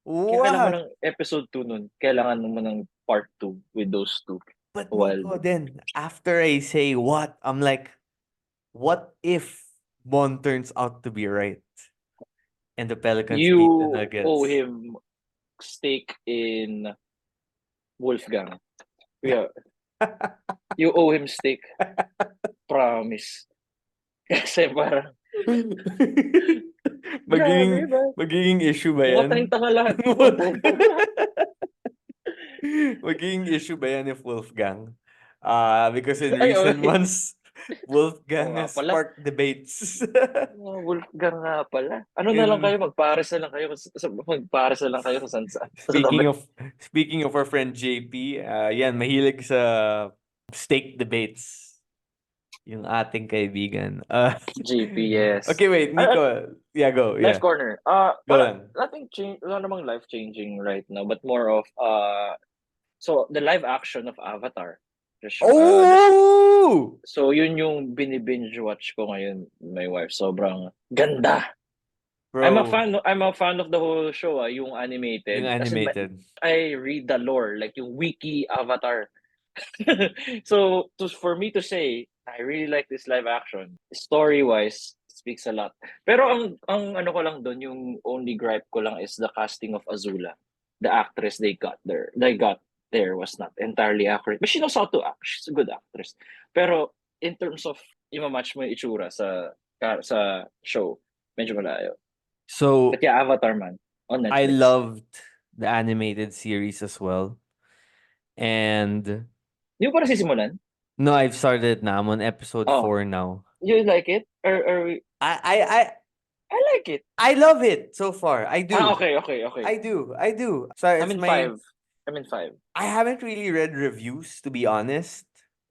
S3: Kaya kailangan mo
S1: What?
S3: ng episode 2 nun. Kailangan mo ng part 2 with those two.
S1: But
S3: Wild.
S1: Nico, then after I say what, I'm like, what if Mon turns out to be right and the Pelicans beat the
S3: You owe
S1: Nuggets?
S3: him stake in Wolfgang. Yeah. You owe him stake. Promise. Kasi parang, grabe
S1: magiging,
S3: ba?
S1: magiging issue ba
S3: Mukha
S1: yan?
S3: tayong tanga lahat. Mukha tayong tanga lahat.
S1: Magiging issue ba yan if Wolfgang? Because in
S3: Ay,
S1: recent
S3: okay.
S1: months,
S3: Oo
S1: Wolfgang
S3: nga
S1: has
S3: pala.
S1: sparked debates.
S3: Wolfgang nga pala. Ano na lang
S1: in
S3: kayo, magpares na lang kayo. Magpares na lang kayo kung saan saan. Sa
S1: speaking
S3: tabi.
S1: of speaking of our friend JP, yan mahilig sa steak debates yung ating kaibigan.
S3: GP, yes.
S1: Okay, wait, Nico. Yeah, go.
S3: Life
S1: Yeah.
S3: corner.
S1: Go
S3: Para
S1: lang.
S3: nothing change, wala namang life changing right now, but more of so the live action of Avatar.
S1: Oh!
S3: So yun yung binibinge watch ko ngayon, my wife. Sobrang ganda.
S1: Bro,
S3: I'm a fan of the whole show, yung animated.
S1: yung
S3: Kasi
S1: animated.
S3: I read the lore, like yung wiki Avatar. So for me to say, I really like this live action. Story-wise, speaks a lot. Pero ang ano ko lang doon, yung only gripe ko lang is the casting of Azula. The actress they got there was not entirely accurate. But she knows how to act. She's a good actress. Pero in terms of ima-match mo yung itsura sa show, medyo malayo.
S1: So,
S3: But yeah, Avatar man on
S1: I
S3: Netflix.
S1: loved the animated series as well. And
S3: Di mo pa nasisimulan?
S1: no, I've started na. I'm on episode
S3: Oh,
S1: 4 now.
S3: you like it? Or
S1: I
S3: I like it.
S1: I love it so far. I do.
S3: Okay.
S1: I do. So
S3: I'm
S1: it's
S3: in
S1: my
S3: 5. I'm in 5.
S1: I haven't really read reviews, to be honest,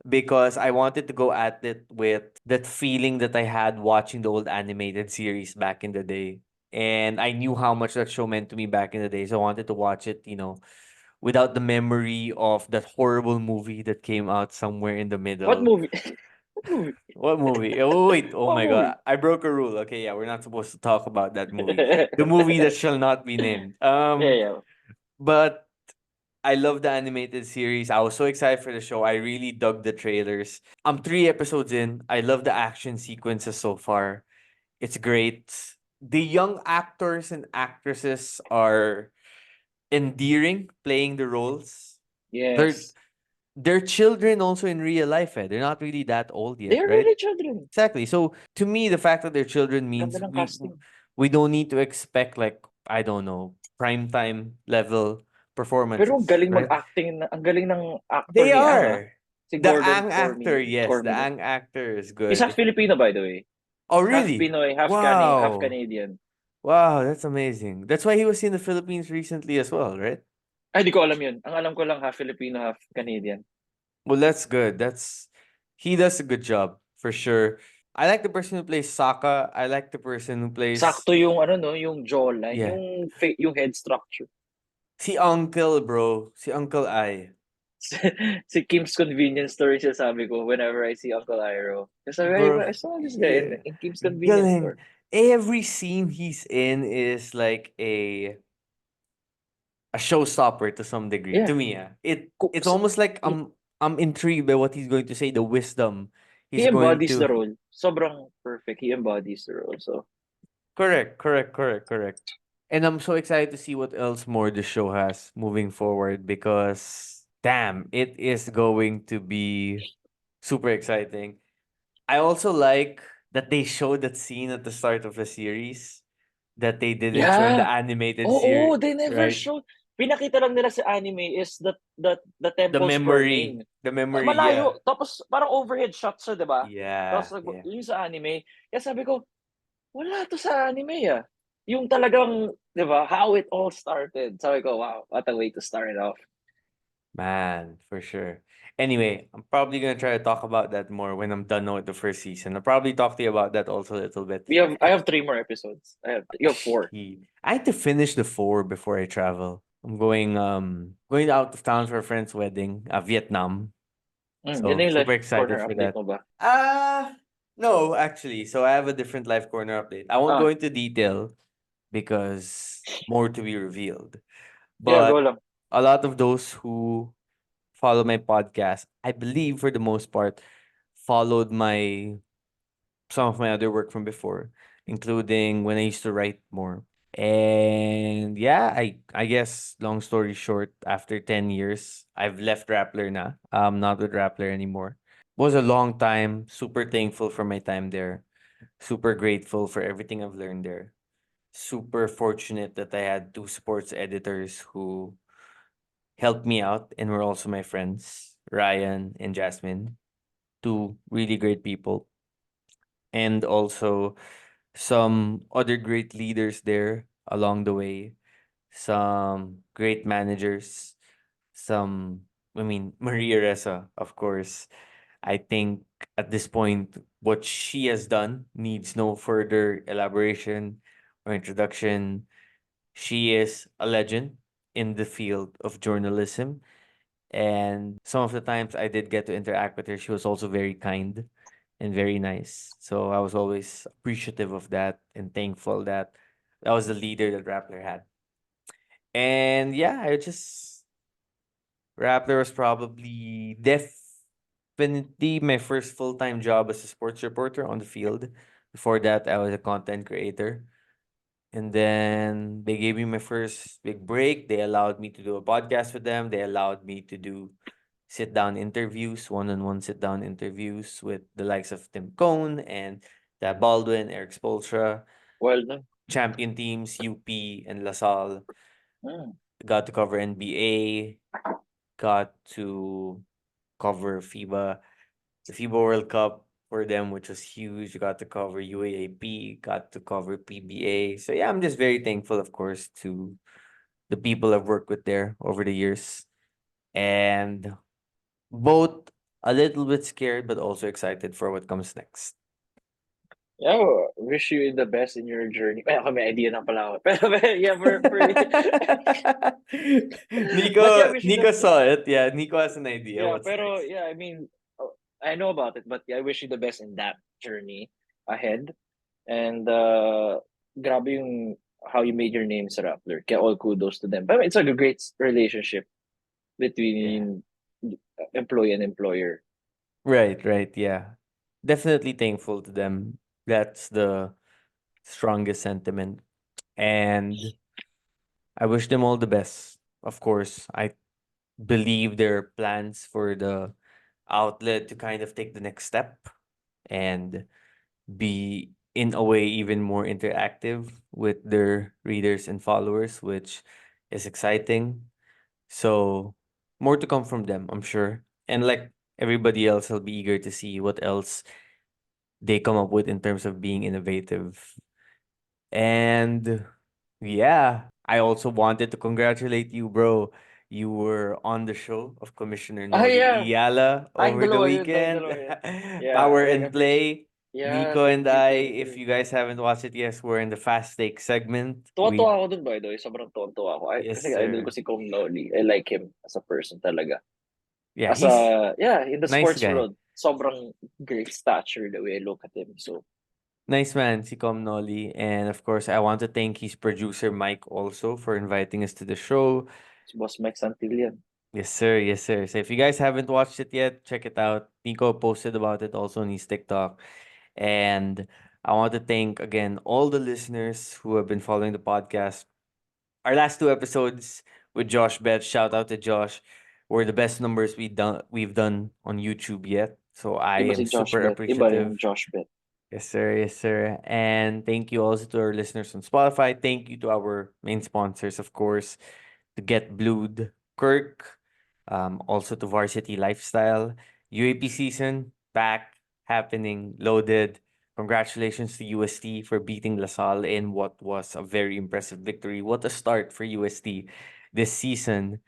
S1: because I wanted to go at it with that feeling that I had watching the old animated series back in the day. And I knew how much that show meant to me back in the day. So I wanted to watch it, without the memory of that horrible movie that came out somewhere in the
S3: What
S1: middle.
S3: movie? What movie?
S1: What movie? Oh, wait. Oh
S3: What
S1: my
S3: movie?
S1: God. I broke a rule. Okay, yeah, we're not supposed to talk about that movie. The movie that shall not be named.
S3: Yeah.
S1: But I love the animated series. I was so excited for the show. I really dug the trailers. I'm 3 episodes in. I love the action sequences so far. It's great. The young actors and actresses are endearing playing the roles. They're
S3: Yes.
S1: they're children also in real life. They're not really that old yet,
S3: They're
S1: right?
S3: really children.
S1: Exactly. So to me, the fact that they're children
S3: Ganda
S1: means
S3: ng
S1: we
S3: casting.
S1: we don't need to expect like I don't know primetime level
S3: Pero
S1: performances,
S3: galing
S1: right?
S3: mag-acting. Ang galing ng actor
S1: They
S3: ni
S1: are.
S3: Si
S1: The
S3: Gordon
S1: Ang actor, yes, the
S3: Cormie.
S1: Ang actor is
S3: He's half
S1: good.
S3: Filipino, by the way.
S1: Oh,
S3: Half
S1: really?
S3: Pinoy, half
S1: Wow.
S3: Canadian.
S1: Wow, that's amazing. That's why he was in the Philippines recently as well, right?
S3: Ay, di ko alam yun. Ang alam ko lang half Filipino, half Canadian.
S1: Well, that's good. He does a good job for sure. I like the person who plays Sokka. I like the person who plays
S3: Sakto yung yung jawline,
S1: yeah.
S3: yung head structure.
S1: Si Uncle, bro. Si Uncle I.
S3: Si Kim's Convenience Store siya sabi ko whenever I see Uncle Iroh. Kasi
S1: Bro,
S3: I saw this guy
S1: yeah.
S3: in Kim's Convenience
S1: Galing.
S3: Store.
S1: Every scene he's in is like a showstopper to some degree.
S3: Yeah.
S1: To me, it's almost like I'm intrigued by what he's going to say, the wisdom
S3: He
S1: he's going
S3: embodies
S1: to.
S3: the role. Sobrang perfect. He embodies the role. So
S1: Correct. And I'm so excited to see what else more the show has moving forward because damn, it is going to be super exciting. I also like that they showed that scene at the start of the series that they didn't show in the
S3: Yeah.
S1: animated
S3: Oo,
S1: series,
S3: they never
S1: right?
S3: showed. Pinakita lang nila sa anime is the temples burning.
S1: The memory, yeah.
S3: Malayo. Tapos parang overhead shots siya, 'di ba?
S1: Yeah,
S3: Tapos
S1: yeah.
S3: yung sa anime, kaya sabi ko, wala to sa anime ah. Yung talagang, 'di ba, how it all started. Sabi ko, wow, what a way to start it off.
S1: Man, for sure. Anyway, I'm probably gonna try to talk about that more when I'm done with the first season. I'll probably talk to you about that also a little bit.
S3: I have three more episodes. You have four.
S1: I had to finish the four before I travel. I'm going out of town for a friend's wedding, Vietnam.
S3: Yun
S1: So
S3: na yung
S1: super
S3: life
S1: excited
S3: corner
S1: for
S3: update
S1: that.
S3: mo ba?
S1: Uh no, actually. So I have a different life corner update. I won't go
S3: Ah,
S1: into detail because more to be revealed.
S3: yeah, go
S1: But
S3: lang.
S1: a lot of those who follow my podcast, I believe for the most part, followed my some of my other work from before, including when I used to write more. And yeah, I guess long story short, after 10 years, I've left Rappler na. I'm not with Rappler anymore. Was a long time, super thankful for my time there. Super grateful for everything I've learned there. Super fortunate that I had two sports editors who helped me out and were also my friends, Ryan and Jasmine. Two really great people. And also some other great leaders there along the way, some great managers, some, I mean, Maria Ressa, of course. I think at this point, what she has done needs no further elaboration or introduction. She is a legend in the field of journalism. And some of the times I did get to interact with her, she was also very kind and very nice. So I was always appreciative of that and thankful that that was the leader that Rappler had. And yeah, I just Rappler was probably definitely my first full-time job as a sports reporter on the field. Before that, I was a content creator. And then they gave me my first big break. They allowed me to do a podcast with them. They allowed me to do sit down interviews, one-on-one sit down interviews with the likes of Tim Cone and Dad Baldwin, Eric Spolstra,
S3: Well, no.
S1: champion teams, UP and LaSalle.
S3: Mm.
S1: Got to cover NBA, got to cover FIBA, the FIBA World Cup for them, which was huge. Got to cover UAAP, got to cover PBA. So yeah, I'm just very thankful, of course, to the people I've worked with there over the years. And both a little bit scared, but also excited for what comes next.
S3: Yeah, wish you the best in your journey. Well, may idea na pala ako. Pero yeah, but yeah, wish you
S1: Nico
S3: the
S1: saw it. Yeah, Nico has an idea
S3: yeah,
S1: what's
S3: pero
S1: next.
S3: yeah, I mean, I know about it, but yeah, I wish you the best in that journey ahead. And grabe yung how you made your name sa Rappler. Kaya all kudos to them. But it's like a great relationship
S1: Yeah.
S3: between employee and employer.
S1: Right, right, yeah. Definitely thankful to them. That's the strongest sentiment. And I wish them all the best. Of course, I believe there are plans for the outlet to kind of take the next step and be in a way even more interactive with their readers and followers, which is exciting. So more to come from them, I'm sure. And like everybody else, I'll be eager to see what else they come up with in terms of being innovative. And yeah, I also wanted to congratulate you, bro. You were on the show of Commissioner
S3: Ah,
S1: Noli
S3: yeah.
S1: Iyala over the
S3: Tayong
S1: weekend.
S3: dalawa yun. Yeah,
S1: Power
S3: like
S1: and Play.
S3: yeah,
S1: Nico and
S3: thank you,
S1: I,
S3: thank
S1: if
S3: you.
S1: you guys haven't watched it, yes, we're in the fast take segment.
S3: Tuwa-tuwa ako dun, by the way. Sobrang tuwa-tuwa ako.
S1: Yes,
S3: Kasi idol ko
S1: sir.
S3: si Kong Noli. I like him as a person talaga.
S1: Yeah,
S3: As
S1: he's
S3: yeah, in the
S1: nice
S3: sports
S1: guy.
S3: world, sobrang great stature the way I look at him. So,
S1: Nice man, si Com Noli. And of course, I want to thank his producer, Mike, also for inviting us to the show.
S3: si Boss Mike Santillan.
S1: Yes, sir. Yes, sir. So if you guys haven't watched it yet, check it out. Nico posted about it also on his TikTok. And I want to thank again all the listeners who have been following the podcast. Our last two episodes with Josh Bet, shout out to Josh, were the best numbers we've done on YouTube yet. So I
S3: Iba
S1: am
S3: si Josh
S1: super
S3: Bet. Iba yung
S1: appreciative.
S3: Josh Bet.
S1: Yes, sir. Yes, sir. And thank you also to our listeners on Spotify. Thank you to our main sponsors, of course, to Get Blued, Kirk, also to Varsity Lifestyle. UAP season back, happening, loaded. Congratulations to UST for beating LaSalle in what was a very impressive victory. What a start for UST this season.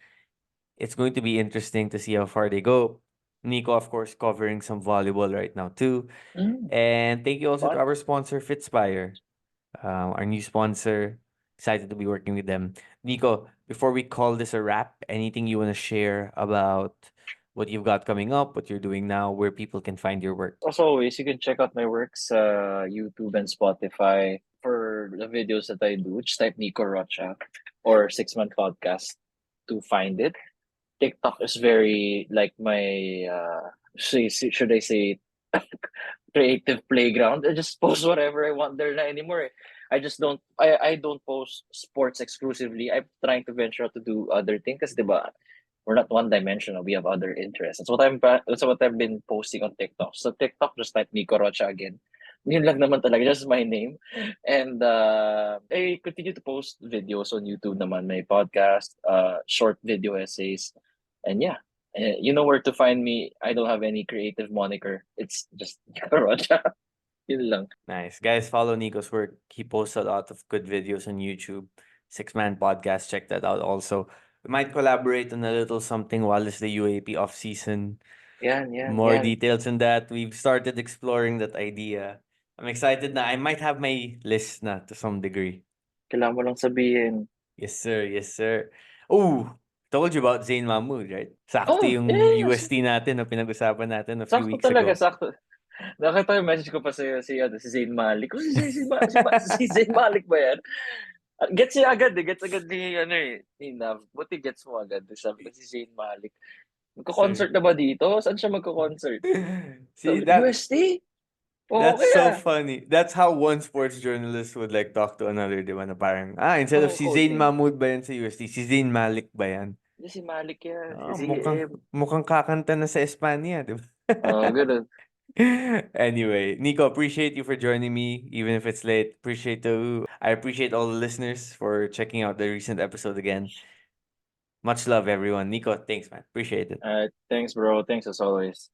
S1: It's going to be interesting to see how far they go. Nico, of course, covering some volleyball right now too.
S3: Mm,
S1: And thank you also to
S3: fun.
S1: our sponsor, Fitspire, our new sponsor. Excited to be working with them. Nico, before we call this a wrap, anything you want to share about what you've got coming up, what you're doing now, where people can find your work?
S3: As always, you can check out my works, YouTube and Spotify for the videos that I do. Just type Nico Rocha or 6 Month Podcast to find it. TikTok is very like my should I say creative playground. I just post whatever I want there na anymore. I don't post sports exclusively. I'm trying to venture out to do other things because we're not one dimensional. We have other interests. That's what I've been posting on TikTok. So TikTok, just type Nico Rocha again. Yun lang naman talaga, just my name. And I continue to post videos on YouTube naman, my podcast, short video essays. And yeah, you know where to find me. I don't have any creative moniker. It's just Nico Rocha. Yun lang.
S1: Nice. Guys, follow Nico's work. He posts a lot of good videos on YouTube. Six Man Podcast, check that out also. We might collaborate on a little something while it's the UAP off season. More
S3: Yan.
S1: details on that. We've started exploring that idea. I'm excited na I might have my list na to some degree.
S3: Kailangan mo lang sabihin.
S1: Yes, sir. Yes, sir. Oh, told you about Zayn Mahmood, right? Sakto
S3: Oh,
S1: yung
S3: yes.
S1: UST natin na pinag-usapan natin a few
S3: Sakto
S1: weeks
S3: talaga,
S1: ago.
S3: sakto. Nakita yung message ko pa sa'yo, si Zayn Malik. Oh, si Zayn Malik ba yan? Gets niya agad eh. Gets agad ni Nav. Buti gets mo agad. Sabi ko si Zayn Malik.
S1: Sir.
S3: Magko-concert na ba dito? Saan siya magko-concert?
S1: See,
S3: Sabi,
S1: that
S3: UST? Oo,
S1: that's so
S3: kaya.
S1: funny. That's how one sports journalist would like talk to another, di ba? Na parang, instead of si
S3: Oo,
S1: Zayn Mahmood ba yan sa UST, si Zayn Malik ba yan?
S3: si Malik yan. Si
S1: Mukhang,
S3: ZM.
S1: mukhang kakanta na sa Espanya, di ba?
S3: Ganun.
S1: Anyway, Nico, appreciate you for joining me, even if it's late. I appreciate all the listeners for checking out the recent episode again. Much love, everyone. Nico, thanks, man. Appreciate it.
S3: Thanks, bro. Thanks as always.